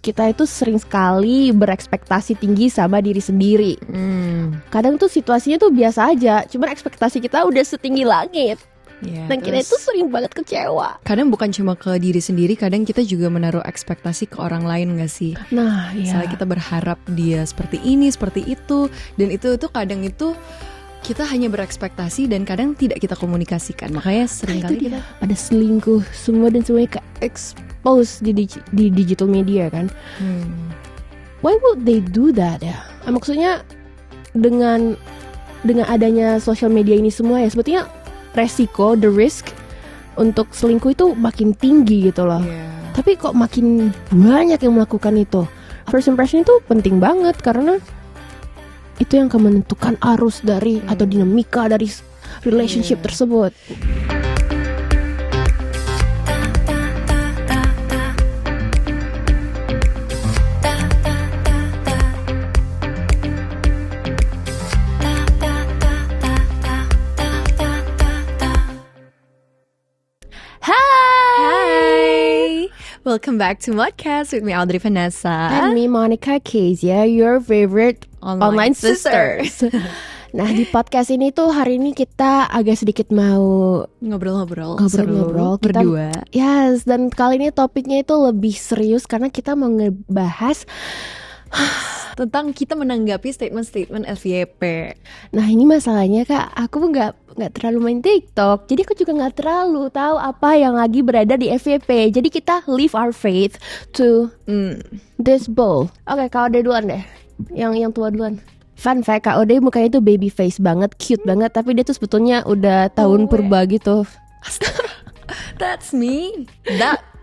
kita itu sering sekali berekspektasi tinggi sama diri sendiri. Kadang tuh situasinya tuh biasa aja, cuman ekspektasi kita udah setinggi langit. Dan kita itu sering banget kecewa. Kadang bukan cuma ke diri sendiri, kadang kita juga menaruh ekspektasi ke orang lain gak sih? Nah, Misalnya kita berharap dia seperti ini, seperti itu. Dan itu kadang itu kita hanya berekspektasi dan kadang tidak kita komunikasikan. Makanya seringkali kita ada selingkuh semua dan semuanya ke-expose di digital media kan. Why would they do that ya? Maksudnya dengan adanya social media ini semua ya, sebetulnya resiko, the risk untuk selingkuh itu makin tinggi gitu loh. Tapi kok makin banyak yang melakukan itu. First impression itu penting banget karena itu yang akan menentukan arus dari atau dinamika dari relationship tersebut. Welcome back to Modcast with me Audrey Vanessa and me Monica Kezia, your favorite online sisters. Nah, di podcast ini tuh hari ini kita agak sedikit mau ngobrol-ngobrol kita berdua. Yes, dan kali ini topiknya itu lebih serius karena kita mau ngebahas tentang kita menanggapi statement-statement FYP. Nah, ini masalahnya Kak, aku nggak terlalu main TikTok, jadi aku juga nggak terlalu tahu apa yang lagi berada di FYP. Jadi kita leave our faith to this bowl. Oke, Kak Ode duluan deh. Yang tua duluan. Fun fact, Kak Ode mukanya tuh baby face banget, cute banget, tapi dia tuh sebetulnya udah tahun purba gitu. That's me.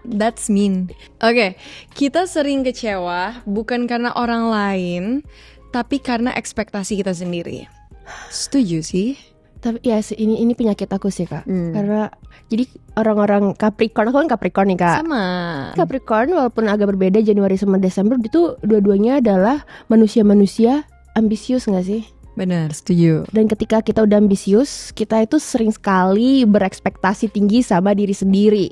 That's mean. Oke, kita sering kecewa bukan karena orang lain, tapi karena ekspektasi kita sendiri. Setuju sih. Tapi ya ini penyakit aku sih Kak. Karena jadi orang-orang Capricorn, aku kan Capricorn nih Kak. Sama. Capricorn walaupun agak berbeda Januari sama Desember, itu dua-duanya adalah manusia-manusia ambisius gak sih? Benar, setuju. Dan ketika kita udah ambisius, kita itu sering sekali berekspektasi tinggi sama diri sendiri.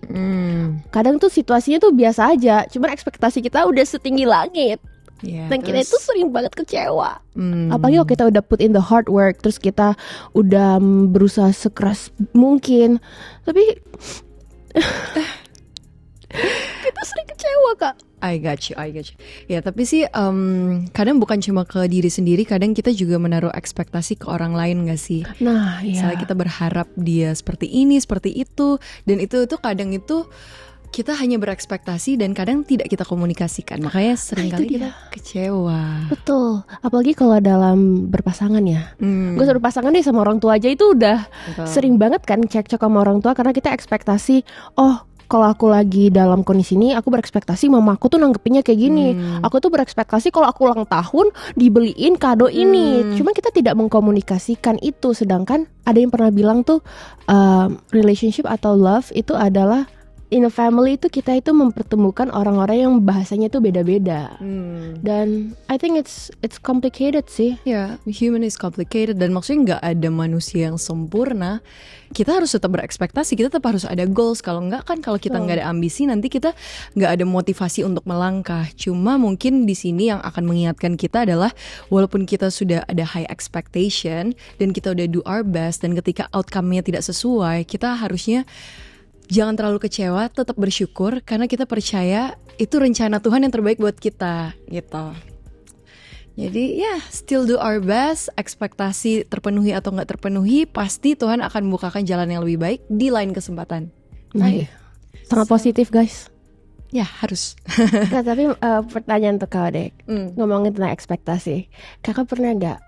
Kadang tuh situasinya tuh biasa aja, cuman ekspektasi kita udah setinggi langit. Dan kita itu sering banget kecewa. Apalagi kalau kita udah put in the hard work, terus kita udah berusaha sekeras mungkin, tapi kita sering kecewa Kak. I got you. Ya tapi sih kadang bukan cuma ke diri sendiri, kadang kita juga menaruh ekspektasi ke orang lain gak sih? Nah, Misalnya kita berharap dia seperti ini, seperti itu. Dan itu kadang itu kita hanya berekspektasi dan kadang tidak kita komunikasikan. Makanya seringkali kita kecewa. Betul. Apalagi kalau dalam berpasangan ya. Gue suruh pasangan deh sama orang tua aja itu udah sering banget kan cekcok sama orang tua. Karena kita ekspektasi, kalau aku lagi dalam kondisi ini, aku berekspektasi mama aku tuh nanggepinnya kayak gini. Aku tuh berekspektasi kalau aku ulang tahun dibeliin kado ini. Cuma kita tidak mengkomunikasikan itu. Sedangkan ada yang pernah bilang tuh relationship atau love itu adalah in a family itu kita itu mempertemukan orang-orang yang bahasanya itu beda-beda. Dan I think it's complicated sih. Ya, human is complicated. Dan maksudnya gak ada manusia yang sempurna. Kita harus tetap berekspektasi, kita tetap harus ada goals. Kalau enggak kan, kalau kita gak ada ambisi, nanti kita gak ada motivasi untuk melangkah. Cuma mungkin di sini yang akan mengingatkan kita adalah walaupun kita sudah ada high expectation dan kita udah do our best, dan ketika outcome-nya tidak sesuai, kita harusnya jangan terlalu kecewa, tetap bersyukur karena kita percaya itu rencana Tuhan yang terbaik buat kita gitu. Jadi still do our best. Ekspektasi terpenuhi atau gak terpenuhi, pasti Tuhan akan membukakan jalan yang lebih baik di lain kesempatan. Sangat positif guys. Ya harus. Nah, tapi pertanyaan untuk Kak Dek, ngomongin tentang ekspektasi, Kakak pernah gak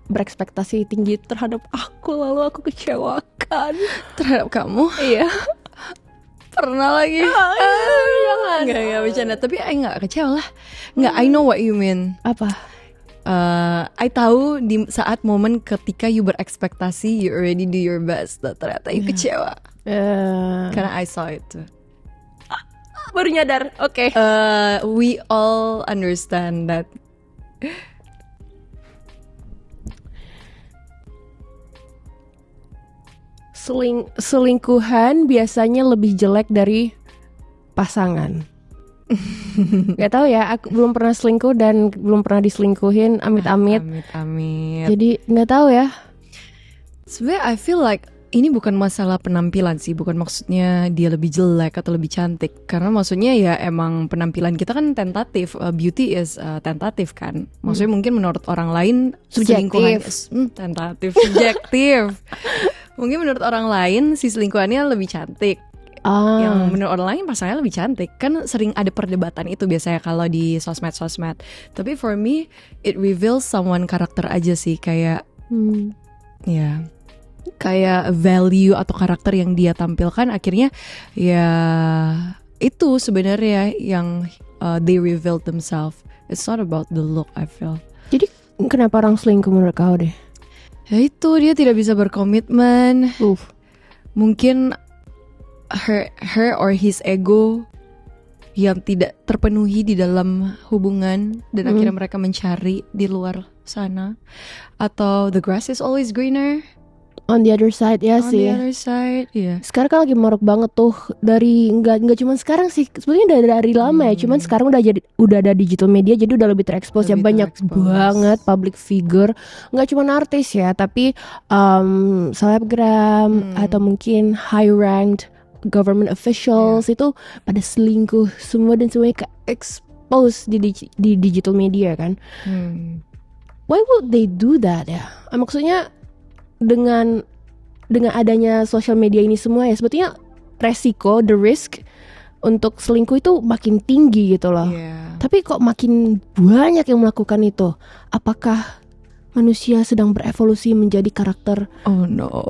berekspektasi tinggi terhadap aku lalu aku kecewakan? Terhadap kamu? Iya. Pernah lagi. Jangan. Enggak bercanda. Tapi gak kecewa lah. Enggak, I know what you mean. Apa? I tahu di saat momen ketika you berekspektasi, you already do your best, ternyata you kecewa. Karena I saw it too. Baru nyadar. Oke. We all understand that. Selingkuhan biasanya lebih jelek dari pasangan. Gak tahu ya, aku belum pernah selingkuh dan belum pernah diselingkuhin, amit-amit. Amit-amit. Jadi nggak tahu ya. Sebenarnya I feel like ini bukan masalah penampilan sih, bukan maksudnya dia lebih jelek atau lebih cantik. Karena maksudnya ya emang penampilan kita kan tentatif, beauty is tentatif kan. Maksudnya mungkin menurut orang lain Subjektif. Tentatif, subjektif. Mungkin menurut orang lain si selingkuhannya lebih cantik. Yang menurut orang lain pasangannya lebih cantik. Kan sering ada perdebatan itu biasanya kalau di sosmed. Tapi for me, it reveals someone karakter aja sih. Kayak ya, kayak value atau karakter yang dia tampilkan. Akhirnya ya itu sebenarnya yang they revealed themselves. It's not about the look, I feel. Jadi kenapa orang selingkuh menurut kau deh? Ya itu, dia tidak bisa berkomitmen. Mungkin her or his ego yang tidak terpenuhi di dalam hubungan, dan akhirnya mereka mencari di luar sana. Atau the grass is always greener on the other side, ya on sih. the other side, yeah. Sekarang kan lagi marak banget tuh, dari nggak cuma sekarang sih, sebenarnya dari lama ya. Cuman sekarang udah ada digital media, jadi udah lebih terekspos ya, banyak banget public figure, nggak cuma artis ya, tapi selebgram atau mungkin high ranked government officials itu pada selingkuh semua, dan semuanya expose di digital media kan. Why would they do that ya? Maksudnya dengan adanya social media ini semua ya, sebetulnya the risk untuk selingkuh itu makin tinggi gitu loh. Tapi kok makin banyak yang melakukan itu? Apakah manusia sedang berevolusi menjadi karakter? Oh no.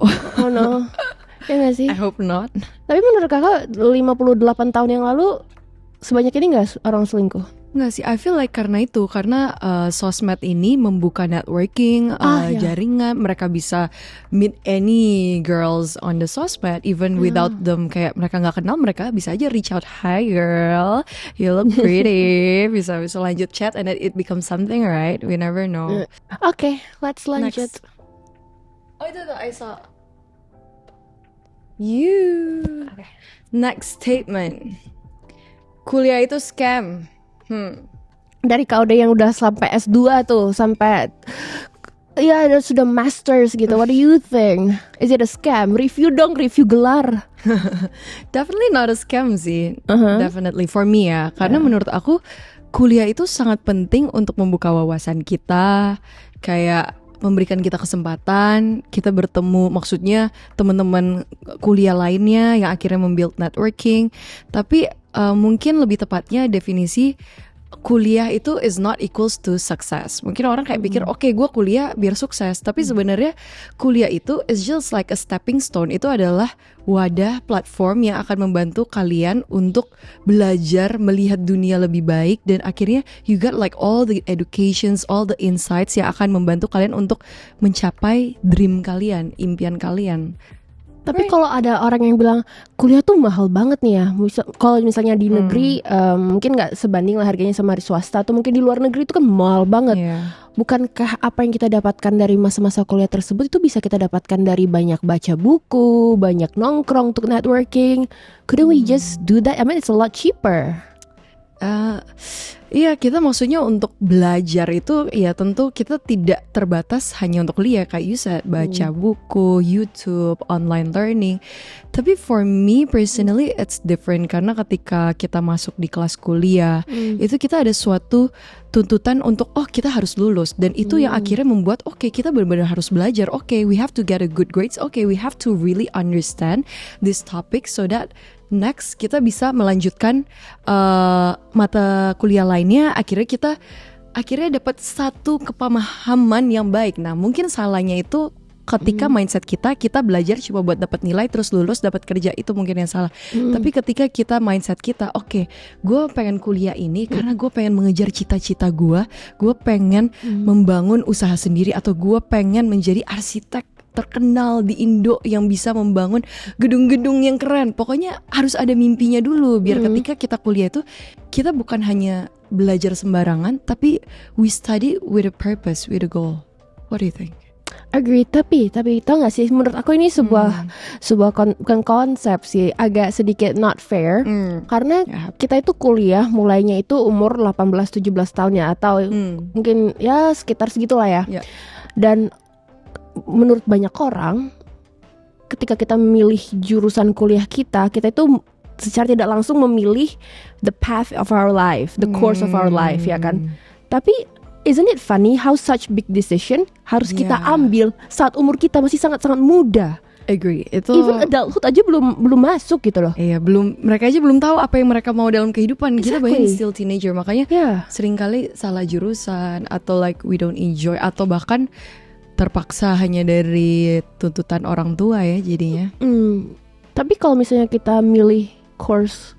Ya gak sih? I hope not. Tapi menurut kakak 58 tahun yang lalu sebanyak ini gak orang selingkuh? Enggak sih, I feel like karena sosmed ini membuka networking, jaringan. Mereka bisa meet any girls on the sosmed, even without them, kayak mereka gak kenal, mereka bisa aja reach out, hi girl, you look pretty. bisa lanjut chat, and then it becomes something, right? We never know. Okay, let's lanjut. Oh itu tuh, I saw you. Next statement, kuliah itu scam. Dari kau yang udah sampai S2 tuh, sampai ya sudah masters gitu. What do you think? Is it a scam? Review gelar. Definitely not a scam sih. Definitely for me ya. Karena menurut aku kuliah itu sangat penting untuk membuka wawasan kita, kayak memberikan kita kesempatan kita bertemu, maksudnya teman-teman kuliah lainnya yang akhirnya membuild networking. Tapi mungkin lebih tepatnya definisi kuliah itu is not equals to success. Mungkin orang kayak pikir oke, gue kuliah biar sukses, tapi sebenarnya kuliah itu is just like a stepping stone. Itu adalah wadah, platform yang akan membantu kalian untuk belajar melihat dunia lebih baik, dan akhirnya you got like all the educations, all the insights yang akan membantu kalian untuk mencapai dream kalian, impian kalian. Tapi kalau ada orang yang bilang kuliah tuh mahal banget nih ya, kalau misalnya di negeri mungkin nggak sebanding lah harganya sama di swasta, atau mungkin di luar negeri itu kan mahal banget. Bukankah apa yang kita dapatkan dari masa-masa kuliah tersebut itu bisa kita dapatkan dari banyak baca buku, banyak nongkrong untuk networking? Couldn't we just do that? I mean it's a lot cheaper. Iya, kita maksudnya untuk belajar itu ya tentu kita tidak terbatas hanya untuk kuliah, kayak you said, baca buku, YouTube, online learning. Tapi for me personally it's different, karena ketika kita masuk di kelas kuliah itu kita ada suatu tuntutan untuk kita harus lulus, dan itu yang akhirnya membuat kita benar-benar harus belajar. We have to get a good grades. We have to really understand this topic so that next kita bisa melanjutkan mata kuliah lainnya. Akhirnya kita dapat satu kepemahaman yang baik. Nah mungkin salahnya itu ketika mindset kita belajar cuma buat dapat nilai terus lulus dapat kerja, itu mungkin yang salah. Tapi ketika kita mindset kita gue pengen kuliah ini karena gue pengen mengejar cita-cita gue pengen membangun usaha sendiri, atau gue pengen menjadi arsitek terkenal di Indo yang bisa membangun gedung-gedung yang keren. Pokoknya harus ada mimpinya dulu, biar ketika kita kuliah itu kita bukan hanya belajar sembarangan, tapi we study with a purpose, with a goal. What do you think? Agree, tapi tau gak sih, menurut aku ini sebuah bukan konsep sih, agak sedikit not fair. Karena kita itu kuliah mulainya itu umur 18-17 tahun ya, atau mungkin ya sekitar segitulah ya. Dan menurut banyak orang, ketika kita memilih jurusan kuliah kita itu secara tidak langsung memilih the path of our life, the course of our life, ya kan. Tapi isn't it funny how such big decision harus kita ambil saat umur kita masih sangat-sangat muda? Agree. Itu even adulthood aja belum masuk gitu loh. Iya, mereka aja belum tahu apa yang mereka mau dalam kehidupan. Kita banyak still teenager, makanya seringkali salah jurusan atau like we don't enjoy, atau bahkan terpaksa hanya dari tuntutan orang tua ya jadinya. Tapi kalau misalnya kita milih course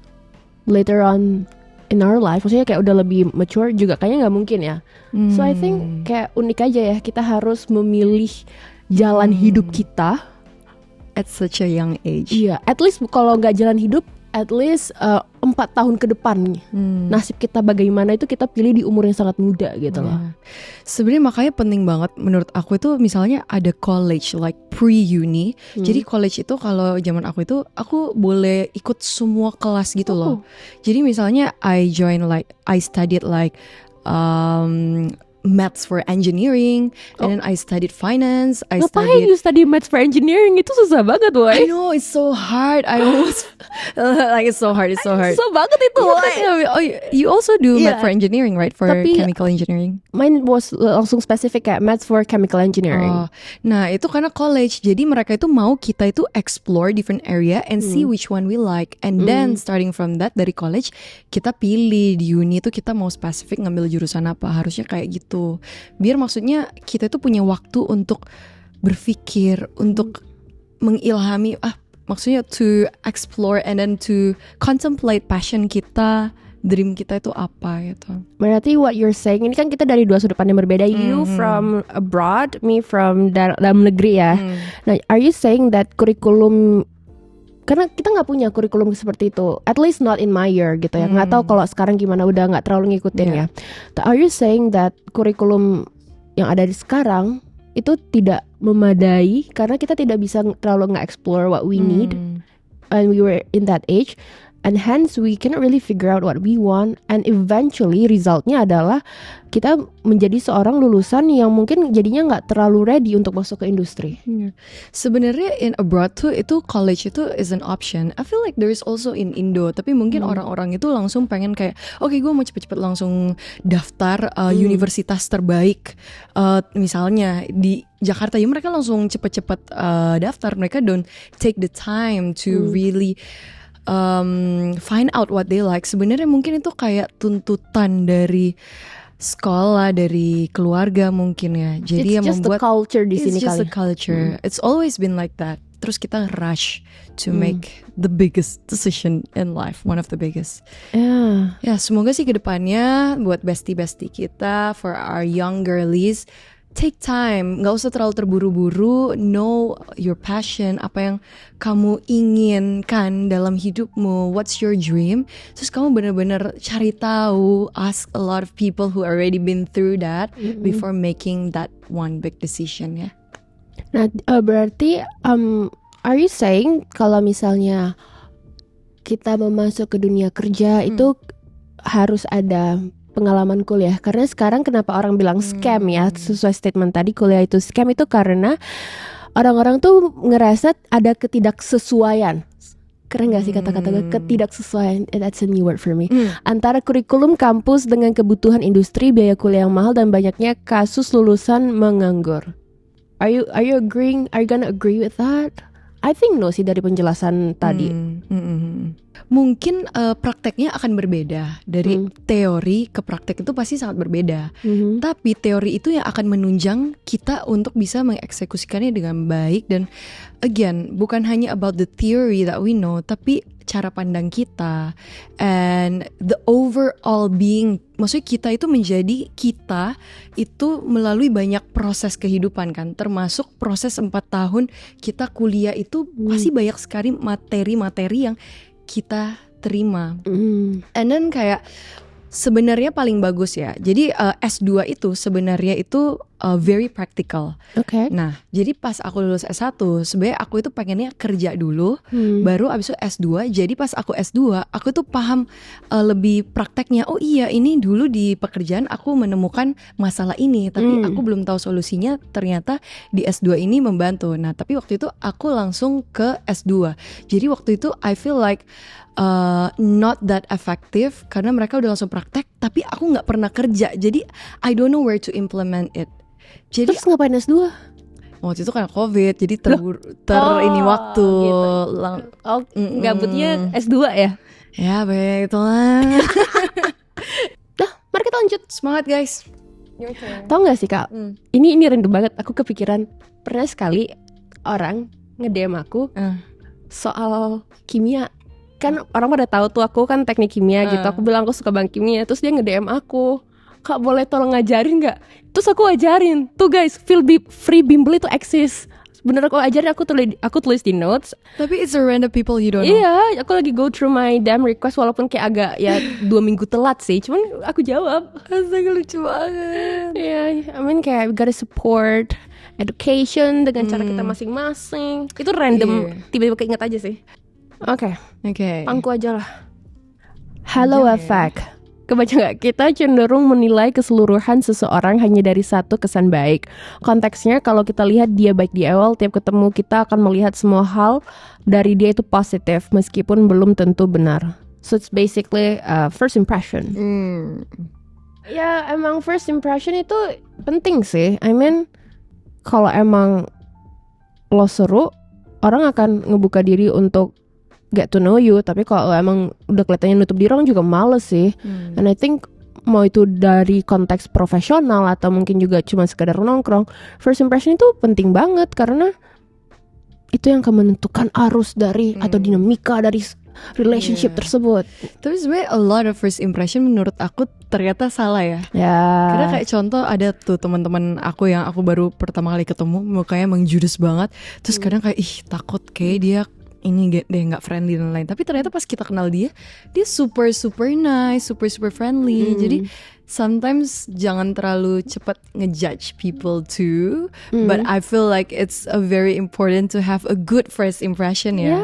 later on in our life, maksudnya kayak udah lebih mature juga kayaknya nggak mungkin ya. So I think kayak unik aja ya, kita harus memilih jalan hidup kita at such a young age. Iya, at least kalau nggak jalan hidup, at least 4 tahun ke depan nasib kita bagaimana itu kita pilih di umur yang sangat muda gitu loh. Sebenarnya makanya penting banget menurut aku itu misalnya ada college like pre-uni. Jadi college itu kalau zaman aku itu aku boleh ikut semua kelas gitu loh. Jadi misalnya I studied like maths for engineering, and then I studied finance. Ngapain you study maths for engineering? Itu susah banget, woy. I know, it's so hard. I almost like it's so hard. Susah banget itu, woy. Oh, you also do math for engineering, right? For chemical engineering. Mine was langsung spesifik kayak maths for chemical engineering. Nah, itu karena college. Jadi mereka itu mau kita itu explore different area and see which one we like. And then starting from that dari college, kita pilih di uni itu kita mau spesifik ngambil jurusan apa. Harusnya kayak gitu. Biar maksudnya kita itu punya waktu untuk berpikir, untuk mengilhami, maksudnya to explore and then to contemplate passion kita, dream kita itu apa gitu. Berarti what you're saying, ini kan kita dari dua sudut pandang berbeda. You from abroad, me from dalam negeri ya. Nah, are you saying that kurikulum, karena kita nggak punya kurikulum seperti itu, at least not in my year gitu ya. Nggak tahu kalau sekarang gimana, udah nggak terlalu ngikutin ya. Are you saying that kurikulum yang ada di sekarang itu tidak memadai karena kita tidak bisa terlalu nge-explore what we need and we were in that age, and hence we cannot really figure out what we want, and eventually resultnya adalah kita menjadi seorang lulusan yang mungkin jadinya nggak terlalu ready untuk masuk ke industri. Sebenarnya in abroad tuh itu college itu is an option. I feel like there is also in Indo, tapi mungkin orang-orang itu langsung pengen kayak oke, gue mau cepet-cepet langsung daftar universitas terbaik. Misalnya di Jakarta ya mereka langsung cepet-cepet daftar. Mereka don't take the time to really find out what they like. Sebenarnya mungkin itu kayak tuntutan dari sekolah, dari keluarga mungkin ya. Jadi it's just membuat the culture di sini kali. It's just the culture. It's always been like that. Terus kita rush to make the biggest decision in life, one of the biggest. Ya, semoga sih kedepannya buat bestie-bestie kita, for our young girlies, take time, gak usah terlalu terburu-buru. Know your passion, apa yang kamu inginkan dalam hidupmu, what's your dream. Terus kamu benar-benar cari tahu, ask a lot of people who already been through that before making that one big decision ya. Nah, berarti are you saying kalau misalnya kita mau masuk ke dunia kerja itu harus ada pengalaman kuliah? Karena sekarang kenapa orang bilang scam ya, sesuai statement tadi, kuliah itu scam itu karena orang-orang tuh ngerasa ada ketidaksesuaian. Keren gak sih kata-kata ketidaksesuaian? That's a new word for me. Antara kurikulum kampus dengan kebutuhan industri, biaya kuliah yang mahal, dan banyaknya kasus lulusan menganggur. Are you agreeing? Are you gonna agree with that? I think no sih dari penjelasan tadi. Mungkin prakteknya akan berbeda. Dari teori ke praktek itu pasti sangat berbeda. Tapi teori itu yang akan menunjang kita untuk bisa mengeksekusikannya dengan baik. Dan again, bukan hanya about the theory that we know, tapi cara pandang kita and the overall being. Maksudnya kita itu menjadi kita itu melalui banyak proses kehidupan kan, termasuk proses 4 tahun kita kuliah itu pasti banyak sekali materi-materi yang kita terima. And then kayak Sebenarnya paling bagus ya. Jadi S2 itu sebenarnya itu very practical. Oke. Nah, jadi pas aku lulus S1, sebenarnya aku itu pengennya kerja dulu, baru abis itu S2. Jadi pas aku S2, aku tuh paham lebih prakteknya. Oh iya, ini dulu di pekerjaan aku menemukan masalah ini, tapi aku belum tahu solusinya. Ternyata di S2 ini membantu. Nah, tapi waktu itu aku langsung ke S2. Jadi waktu itu I feel like not that effective karena mereka udah langsung praktek, tapi aku nggak pernah kerja. Jadi I don't know where to implement it. Jadi Terus ngapain S2? waktu itu karena COVID, jadi ini waktu. Gitu. Gabutnya S2 ya? Ya baik, itulah. Nah, mari kita lanjut. Semangat guys. Tahu nggak sih Kak? Ini random banget. Aku kepikiran pernah sekali orang nge-DM aku soal kimia. Kan orang pada tahu tuh aku kan teknik kimia gitu. Aku bilang aku suka banget kimia. Terus dia nge-DM aku, Kak boleh tolong ngajarin gak? Terus aku ajarin. Tuh guys, free bimbel itu eksis. Bener aku ajarin, aku tulis di notes. Tapi it's a random people you don't know. Iya, aku lagi go through my damn request. Walaupun kayak agak ya 2 minggu telat sih. Cuman aku jawab. Astaga lucu banget. Iya, I mean kayak we gotta support education dengan cara kita masing-masing. Itu random, tiba-tiba keinget aja sih. Oke. Pangku aja lah. Hello effect. Kebaca gak? Kita cenderung menilai keseluruhan seseorang hanya dari satu kesan baik. Konteksnya kalau kita lihat dia baik di awal, tiap ketemu kita akan melihat semua hal dari dia itu positif, meskipun belum tentu benar. So it's basically first impression. Ya emang first impression itu penting sih. I mean kalau emang lo seru, orang akan ngebuka diri untuk get to know you. Tapi kalau emang udah kelihatannya nutup diri, orang juga males sih. And I think mau itu dari konteks profesional atau mungkin juga cuma sekedar nongkrong, first impression itu penting banget karena itu yang akan menentukan arus dari atau dinamika dari relationship tersebut. Tapi sebenarnya a lot of first impression menurut aku ternyata salah ya. Karena kayak contoh ada tuh teman-teman aku yang aku baru pertama kali ketemu, mukanya emang judes banget. Terus kadang kayak takut kayak dia ini deh nggak friendly dan lain. Tapi ternyata pas kita kenal dia super nice, super friendly. Jadi sometimes jangan terlalu cepat ngejudge people too. But I feel like it's a very important to have a good first impression ya.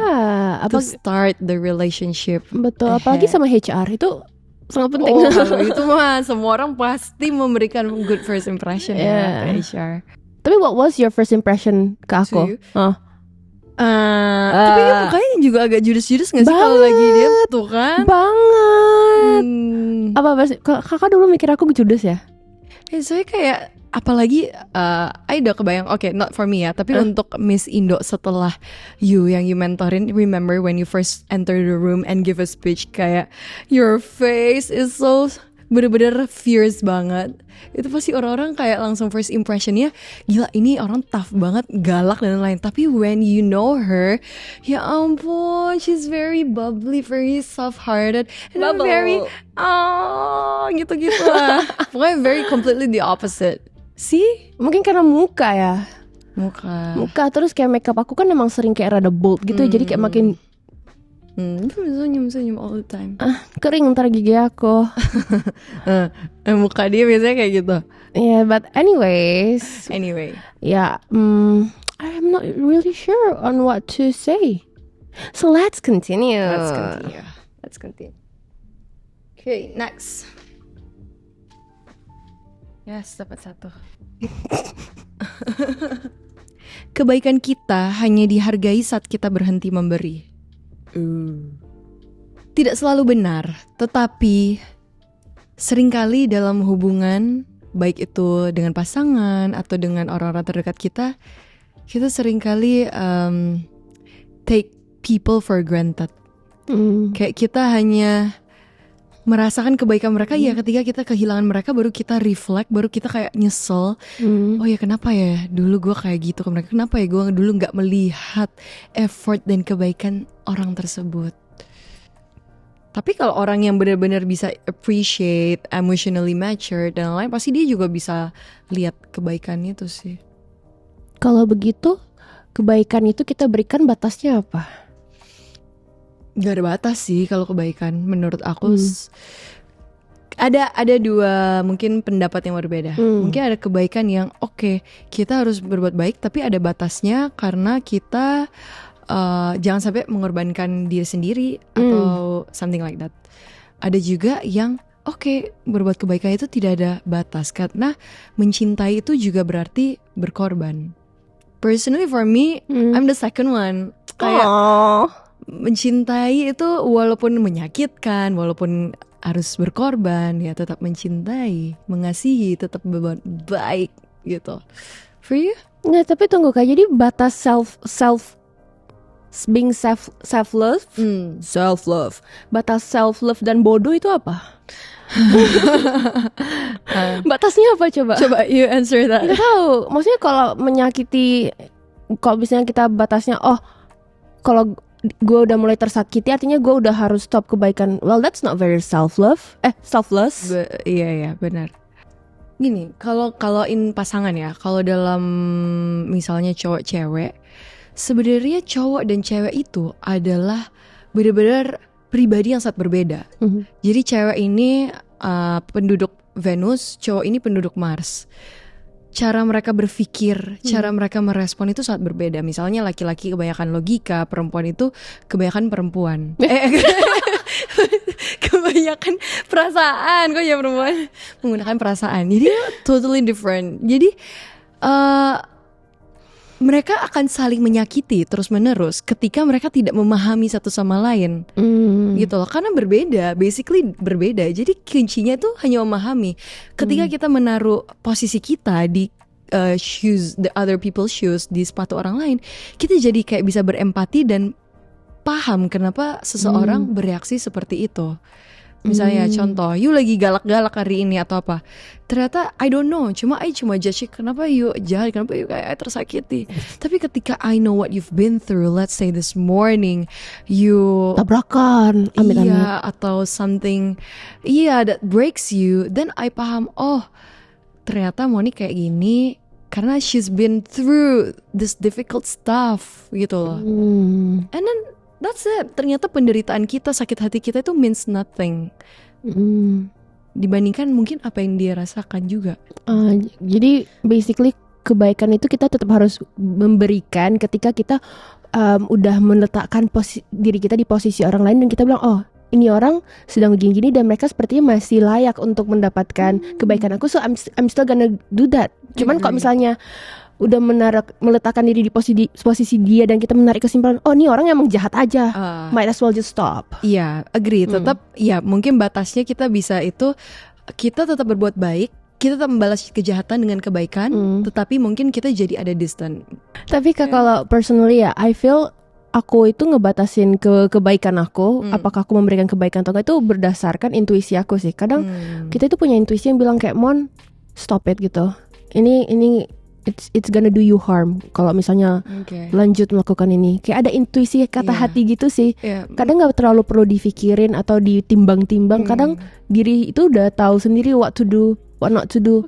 To start the relationship. Betul, apalagi sama HR itu sangat penting. Kalau itu mah semua orang pasti memberikan good first impression ya ke HR. Tapi what was your first impression ke aku? Tapi dia mukanya juga agak judes-judes gak sih kalau lagi dia tuh kan? Banget. Apa sih? Kakak dulu mikir aku judes ya? Soalnya kayak apalagi I udah kebayang, not for me ya, tapi untuk Miss Indo setelah yang you mentorin, remember when you first enter the room and give a speech, kayak your face is so bener-bener fierce banget. Itu pasti orang-orang kayak langsung first impressionnya, gila ini orang tough banget, galak dan lain-lain. Tapi when you know her, ya ampun, she's very bubbly, very soft-hearted, and very gitu-gitu lah. Pokoknya very completely the opposite. See? Mungkin karena muka ya. Muka terus kayak makeup aku kan emang sering kayak rada bold gitu, jadi kayak makin senyum all the time. Kering ntar gigi aku. Muka dia biasanya kayak gitu. Yeah, but anyway. Yeah, I'm not really sure on what to say. So let's continue. Okay, next. Yes, dapat 1. Kebaikan kita hanya dihargai saat kita berhenti memberi. Tidak selalu benar, tetapi seringkali dalam hubungan, baik itu dengan pasangan atau dengan orang-orang terdekat kita seringkali take people for granted. Kayak kita hanya merasakan kebaikan mereka ya ketika kita kehilangan mereka, baru kita reflect, baru kita kayak nyesel. Oh ya kenapa ya dulu gue kayak gitu ke mereka, kenapa ya gue dulu gak melihat effort dan kebaikan orang tersebut. Tapi kalau orang yang benar-benar bisa appreciate, emotionally mature dan lain, pasti dia juga bisa lihat kebaikan itu sih. Kalau begitu, kebaikan itu kita berikan batasnya apa? Gak ada batas sih kalau kebaikan menurut aku. Ada dua mungkin pendapat yang berbeda. Mungkin ada kebaikan yang oke, kita harus berbuat baik tapi ada batasnya karena kita jangan sampai mengorbankan diri sendiri atau something like that. Ada juga yang oke, berbuat kebaikan itu tidak ada batas karena mencintai itu juga berarti berkorban. Personally for me, I'm the second one. Kayak mencintai itu walaupun menyakitkan, walaupun harus berkorban, ya tetap mencintai, mengasihi, tetap berbuat baik gitu. For you? Nggak, tapi tunggu Kak, jadi batas being self love, batas self love dan bodoh itu apa? Batasnya apa coba? Coba you answer that. Nggak tahu. Maksudnya kalau menyakiti, kalau misalnya kita batasnya, kalau gue udah mulai tersakiti, artinya gue udah harus stop kebaikan. Well, that's not very selfless. Iya benar. Gini, kalau-in pasangan ya, kalau dalam misalnya cowok cewek, sebenarnya cowok dan cewek itu adalah benar-benar pribadi yang sangat berbeda. Jadi cewek ini penduduk Venus, cowok ini penduduk Mars. Cara mereka berpikir, cara mereka merespon itu sangat berbeda. Misalnya laki-laki kebanyakan logika, perempuan itu kebanyakan perempuan. Kebanyakan perasaan, kok ya perempuan menggunakan perasaan. Jadi totally different. Jadi mereka akan saling menyakiti terus-menerus ketika mereka tidak memahami satu sama lain. Gitu loh, karena berbeda, basically berbeda. Jadi kuncinya itu hanya memahami. Ketika kita menaruh posisi kita di shoes, the other people's shoes, di sepatu orang lain, kita jadi kayak bisa berempati dan paham kenapa seseorang bereaksi seperti itu. Misalnya contoh, you lagi galak-galak hari ini atau apa, ternyata I don't know, I cuma judge kenapa you jahat, kenapa you kayak tersakiti. Tapi ketika I know what you've been through, let's say this morning you tabrakan, iya, atau something that breaks you, then I paham, ternyata Moni kayak gini karena she's been through this difficult stuff gitu loh. And then that's it. Ternyata penderitaan kita, sakit hati kita itu means nothing dibandingkan mungkin apa yang dia rasakan juga. Jadi basically kebaikan itu kita tetap harus memberikan ketika kita udah meletakkan diri kita di posisi orang lain dan kita bilang, ini orang sedang gini-gini dan mereka sepertinya masih layak untuk mendapatkan kebaikan aku, so I'm still gonna do that. Cuman kalau misalnya udah meletakkan diri di posisi dia dan kita menarik kesimpulan, ini orang emang jahat aja, might as well just stop. Iya, agree. Tetap ya mungkin batasnya kita bisa itu, kita tetap berbuat baik, kita tetap membalas kejahatan dengan kebaikan, tetapi mungkin kita jadi ada distant. Tapi kalau personally ya, I feel aku itu ngebatasin kebaikan aku, apakah aku memberikan kebaikan atau enggak, itu berdasarkan intuisi aku sih. Kadang kita itu punya intuisi yang bilang kayak, Mon, stop it gitu. Ini it's gonna do you harm kalau misalnya lanjut melakukan ini. Kayak ada intuisi kata hati gitu sih. Kadang nggak terlalu perlu difikirin atau ditimbang-timbang. Kadang diri itu udah tahu sendiri what to do, what not to do.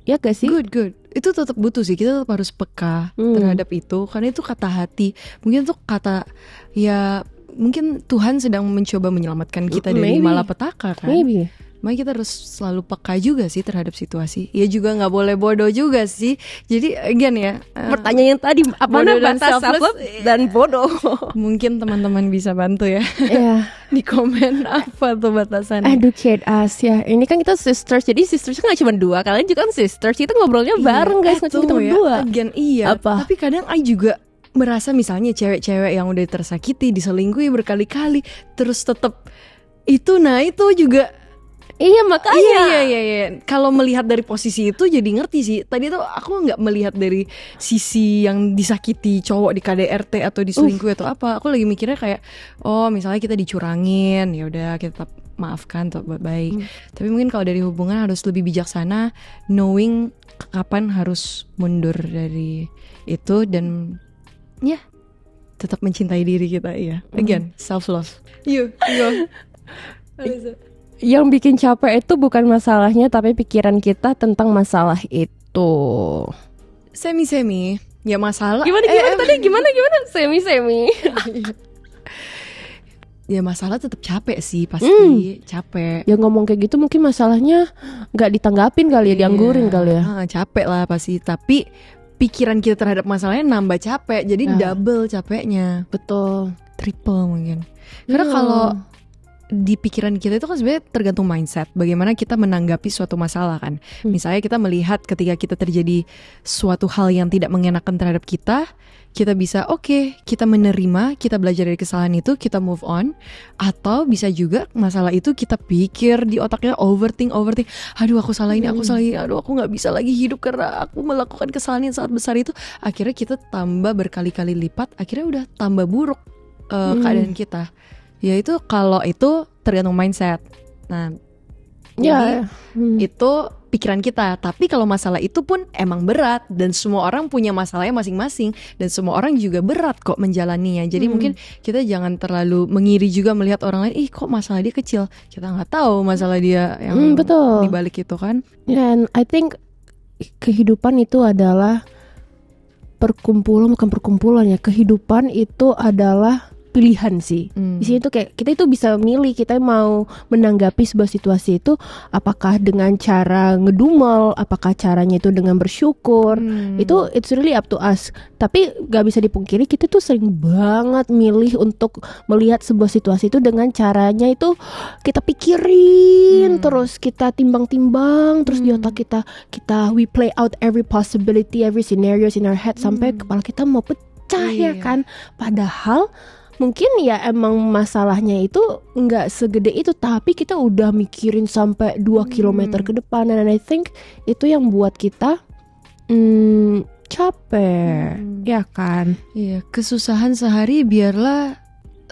Ya gak sih? Good. Itu tetap butuh sih. Kita tetap harus peka terhadap itu, karena itu kata hati. Mungkin itu kata, ya mungkin Tuhan sedang mencoba menyelamatkan kita dari malapetaka kan. Maybe. Makanya kita harus selalu peka juga sih terhadap situasi. Ya juga nggak boleh bodoh juga sih. Jadi again ya, pertanyaan yang tadi apa batas self-love dan bodoh. Mungkin teman-teman bisa bantu ya. Di komen apa tuh batasan. Educate us ya. Ini kan kita sisters, jadi sisters nggak cuma dua, kalian juga kan sisters. Kita ngobrolnya bareng guys, nggak cuma berdua. Again apa? Tapi kadang I juga merasa misalnya cewek-cewek yang udah tersakiti, diselingkuhi berkali-kali, terus tetap itu juga. Iya makanya. Iya. Kalau melihat dari posisi itu jadi ngerti sih. Tadi tuh aku nggak melihat dari sisi yang disakiti cowok di KDRT atau diselingkuhi atau apa. Aku lagi mikirnya kayak, misalnya kita dicurangin, ya udah kita tetap maafkan, tetap buat baik. Tapi mungkin kalau dari hubungan harus lebih bijaksana, knowing kapan harus mundur dari itu dan tetap mencintai diri kita. Again, self love. You go. Yang bikin capek itu bukan masalahnya, tapi pikiran kita tentang masalah itu. Semi-semi. Ya masalah. Gimana tadi? Gimana? Semi-semi. Ya masalah tetap capek sih pasti, capek. Ya ngomong kayak gitu mungkin masalahnya nggak ditanggapin kali ya, dianggurin kali ya. Capek lah pasti, tapi pikiran kita terhadap masalahnya nambah capek, jadi double capeknya. Betul. Triple mungkin. Karena kalau di pikiran kita itu kan sebenarnya tergantung mindset, bagaimana kita menanggapi suatu masalah kan. Misalnya kita melihat ketika kita terjadi suatu hal yang tidak mengenakan terhadap kita bisa kita menerima, kita belajar dari kesalahan itu, kita move on. Atau bisa juga masalah itu kita pikir di otaknya, overthink. Aduh aku salah ini, aduh aku gak bisa lagi hidup karena aku melakukan kesalahan yang sangat besar itu. Akhirnya kita tambah berkali-kali lipat, akhirnya udah tambah buruk keadaan kita. Ya itu kalau itu tergantung mindset. Nah jadi itu pikiran kita. Tapi kalau masalah itu pun emang berat, dan semua orang punya masalahnya masing-masing, dan semua orang juga berat kok menjalaninya. Jadi mungkin kita jangan terlalu mengiri juga melihat orang lain, kok masalah dia kecil, kita nggak tahu masalah dia yang dibalik itu kan. And I think kehidupan itu adalah bukan perkumpulan ya. Kehidupan itu adalah pilihan sih. Di sini tuh kayak kita itu bisa milih, kita mau menanggapi sebuah situasi itu apakah dengan cara ngedumel, apakah caranya itu dengan bersyukur. Itu it's really up to us. Tapi gak bisa dipungkiri kita tuh sering banget milih untuk melihat sebuah situasi itu dengan caranya itu kita pikirin, terus kita timbang-timbang, terus di otak kita we play out every possibility, every scenarios in our head sampai kepala kita mau pecah ya kan. Padahal mungkin ya emang masalahnya itu nggak segede itu, tapi kita udah mikirin sampai 2 kilometer ke depan. And I think itu yang buat kita capek, ya kan? Iya, kesusahan sehari biarlah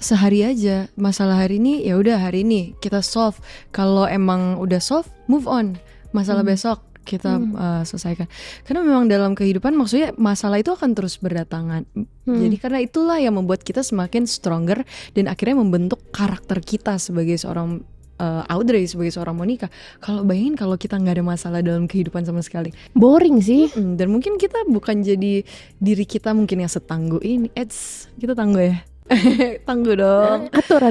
sehari aja. Masalah hari ini ya udah hari ini kita solve. Kalau emang udah solve, move on. Masalah besok kita selesaikan. Karena memang dalam kehidupan maksudnya masalah itu akan terus berdatangan. Jadi karena itulah yang membuat kita semakin stronger dan akhirnya membentuk karakter kita sebagai seorang Audrey, sebagai seorang Monica. Kalau bayangin kalau kita nggak ada masalah dalam kehidupan sama sekali, boring sih. Dan mungkin kita bukan jadi diri kita mungkin yang setangguh ini. Kita tangguh ya. Tangguh dong. Atur.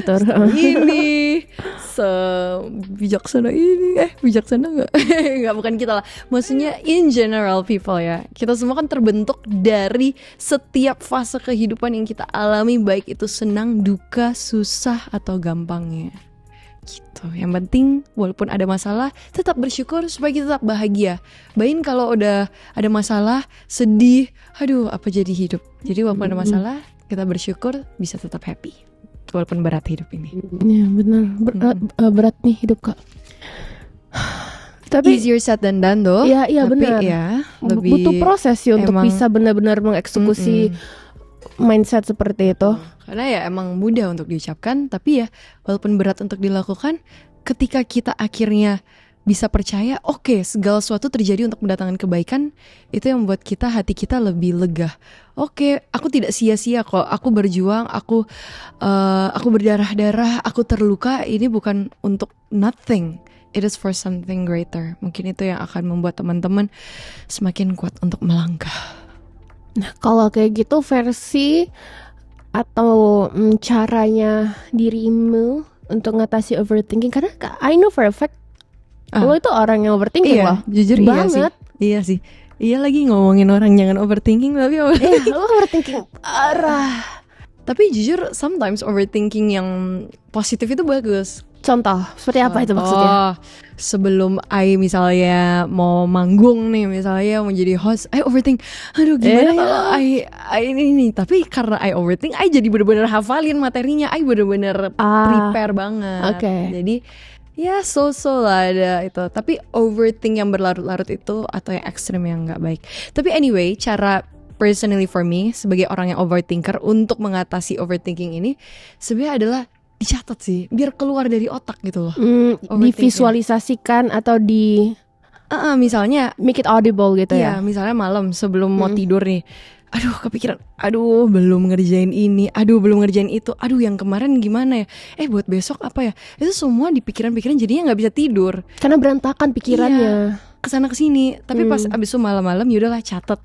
Ini sebijaksana ini. Bijaksana gak? Gak, bukan kita lah. Maksudnya in general people ya. Kita semua kan terbentuk dari setiap fase kehidupan yang kita alami, baik itu senang, duka, susah, atau gampangnya gitu. Yang penting walaupun ada masalah tetap bersyukur supaya kita tetap bahagia. Bayangin kalau udah ada masalah, sedih, aduh apa jadi hidup. Jadi walaupun ada masalah kita bersyukur bisa tetap happy walaupun berat hidup ini. Ya benar, berat nih hidup Kak. Tapi easier said than done though. Iya benar. Ya, butuh proses sih untuk bisa benar-benar mengeksekusi mindset seperti itu. Karena ya emang mudah untuk diucapkan, tapi ya walaupun berat untuk dilakukan, ketika kita akhirnya bisa percaya, segala sesuatu terjadi untuk mendatangkan kebaikan, itu yang membuat hati kita lebih lega. Aku tidak sia-sia kok. Aku berjuang, aku berdarah-darah, aku terluka. Ini bukan untuk nothing. It is for something greater. Mungkin itu yang akan membuat teman-teman semakin kuat untuk melangkah. Nah, kalau kayak gitu versi atau caranya dirimu untuk ngatasi overthinking, karena I know for a fact lo itu orang yang overthinking loh. Jujur banget. Iya sih. Iya lagi ngomongin orang jangan overthinking, tapi lo overthinking parah. Tapi jujur sometimes overthinking yang positif itu bagus. Contoh, seperti apa itu maksudnya? Sebelum I misalnya mau manggung nih, misalnya mau jadi host, I overthink. Aduh gimana kalau I ini. Tapi karena I overthink, I jadi bener-bener hafalin materinya. I bener-bener prepare banget. Jadi ya so-so lah ada itu. Tapi overthink yang berlarut-larut itu atau yang ekstrim yang gak baik. Tapi anyway, cara personally for me sebagai orang yang overthinker untuk mengatasi overthinking ini sebenarnya adalah dicatat sih, biar keluar dari otak gitu loh. Divisualisasikan atau misalnya make it audible gitu ya. Misalnya malam sebelum mau tidur nih, aduh kepikiran, aduh belum ngerjain ini, aduh belum ngerjain itu, aduh yang kemarin gimana ya, buat besok apa ya, itu semua di pikiran-pikiran jadinya nggak bisa tidur karena berantakan pikirannya. Kesana kesini. Tapi pas abis itu malam-malam yaudahlah catat,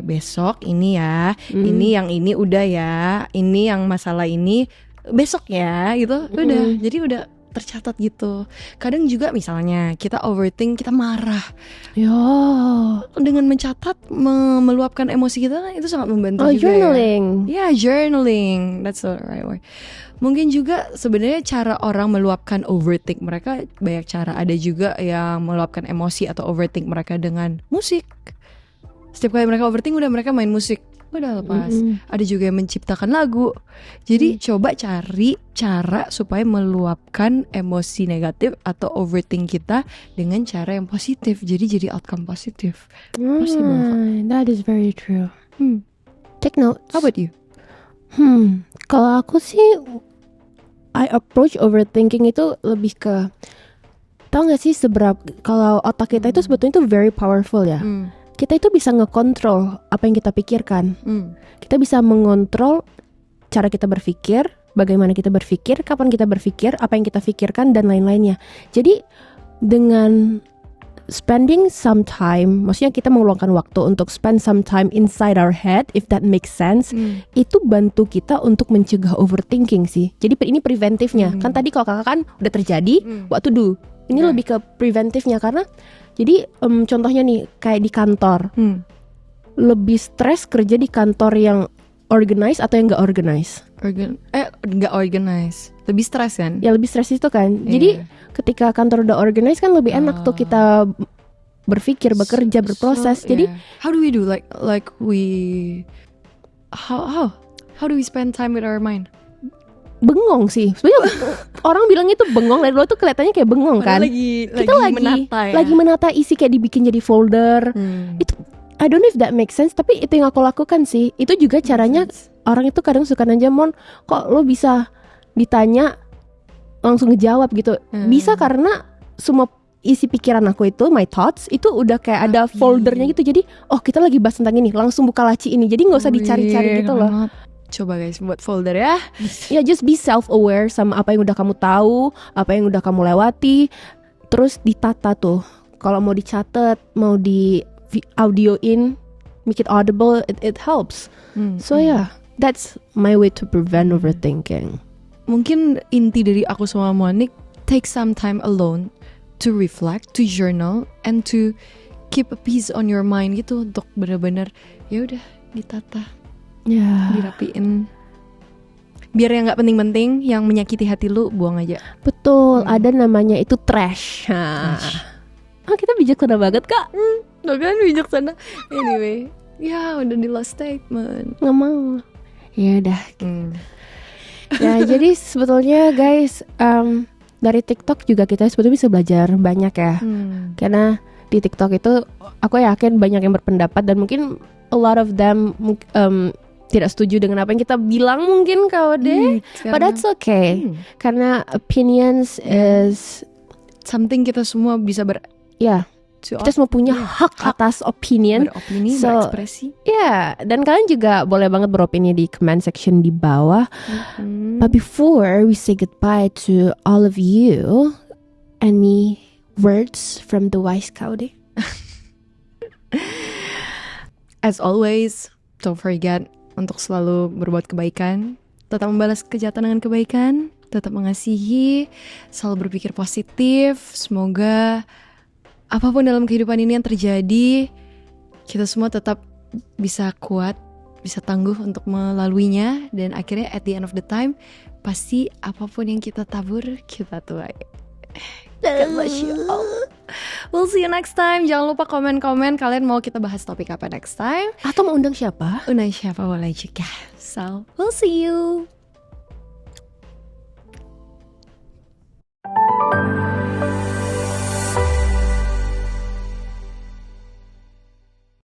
besok ini ya, ini yang ini udah ya, ini yang masalah ini besoknya gitu. Udah, jadi udah tercatat gitu. Kadang juga misalnya kita overthink, kita marah. Ya. Dengan mencatat, meluapkan emosi kita, itu sangat membantu juga. Journaling. Ya, journaling. That's the right word. Mungkin juga sebenarnya cara orang meluapkan overthink mereka banyak cara. Ada juga yang meluapkan emosi atau overthink mereka dengan musik. Setiap kali mereka overthink udah mereka main musik, udah lepas. Ada juga yang menciptakan lagu. Jadi coba cari cara supaya meluapkan emosi negatif atau overthink kita dengan cara yang positif. Jadi outcome positif. That is very true. Take notes. How about you? Kalau aku sih, I approach overthinking itu lebih ke, tau gak sih seberapa, kalau otak kita itu sebetulnya itu very powerful ya. Kita itu bisa ngekontrol apa yang kita pikirkan. Kita bisa mengontrol cara kita berpikir, bagaimana kita berpikir, kapan kita berpikir, apa yang kita pikirkan, dan lain-lainnya. Jadi dengan spending some time, maksudnya kita meluangkan waktu untuk spend some time inside our head, if that makes sense, itu bantu kita untuk mencegah overthinking sih. Jadi ini preventifnya. Kan tadi kalau kakak kan udah terjadi, what to do. Ini lebih ke preventifnya, karena jadi contohnya nih kayak di kantor, lebih stres kerja di kantor yang organize atau yang nggak organize? Nggak organize, lebih stres kan? Ya lebih stres itu kan. Jadi ketika kantor udah organize kan lebih enak tuh kita berpikir, bekerja, berproses. Jadi how do we do like we how do we spend time with our mind? Bengong sih. Sebenarnya orang bilang itu bengong, dari luar tuh kelihatannya kayak bengong kan. Kita lagi menata isi, kayak dibikin jadi folder. Itu I don't know if that makes sense, tapi itu yang aku lakukan sih. Itu juga caranya orang itu kadang suka nanya, Mon, kok lo bisa ditanya langsung ngejawab gitu. Bisa karena semua isi pikiran aku itu, my thoughts, itu udah kayak ada foldernya gitu. Jadi, oh kita lagi bahas tentang ini, langsung buka laci ini. Jadi gak usah dicari-cari gitu loh. Coba guys buat folder ya. Ya just be self-aware sama apa yang udah kamu tahu, apa yang udah kamu lewati. Terus ditata tuh. Kalau mau dicatat, mau di audioin, make it audible, it helps. So yeah, that's my way to prevent overthinking. Mungkin inti dari aku sama Monique, take some time alone to reflect, to journal, and to keep a peace on your mind gitu, untuk benar-benar ya udah ditata, dirapiin. Biar yang nggak penting-penting, yang menyakiti hati lu buang aja. Betul, ada namanya itu trash. Kita bijaksana banget kak. Gak kan bijaksana. Anyway, ya udah di last statement. Nggak mau. Ya udah. Ya jadi sebetulnya guys, dari TikTok juga kita sebetulnya bisa belajar banyak ya. Karena di TikTok itu aku yakin banyak yang berpendapat, dan mungkin a lot of them tidak setuju dengan apa yang kita bilang mungkin kau deh. But that's okay. Karena opinions is something kita semua bisa kita semua punya hak atas opinion, beropini, berekspresi. Dan kalian juga boleh banget beropini di comment section di bawah. But before we say goodbye to all of you, any words from the wise Kaude? As always, don't forget untuk selalu berbuat kebaikan, tetap membalas kejahatan dengan kebaikan, tetap mengasihi, selalu berpikir positif. Semoga apapun dalam kehidupan ini yang terjadi, kita semua tetap bisa kuat, bisa tangguh untuk melaluinya. Dan akhirnya at the end of the time, pasti apapun yang kita tabur, kita tuai. We'll see you next time. Jangan lupa komen-komen kalian mau kita bahas topik apa next time, atau mau undang siapa? Undang siapa boleh juga. So, we'll see you.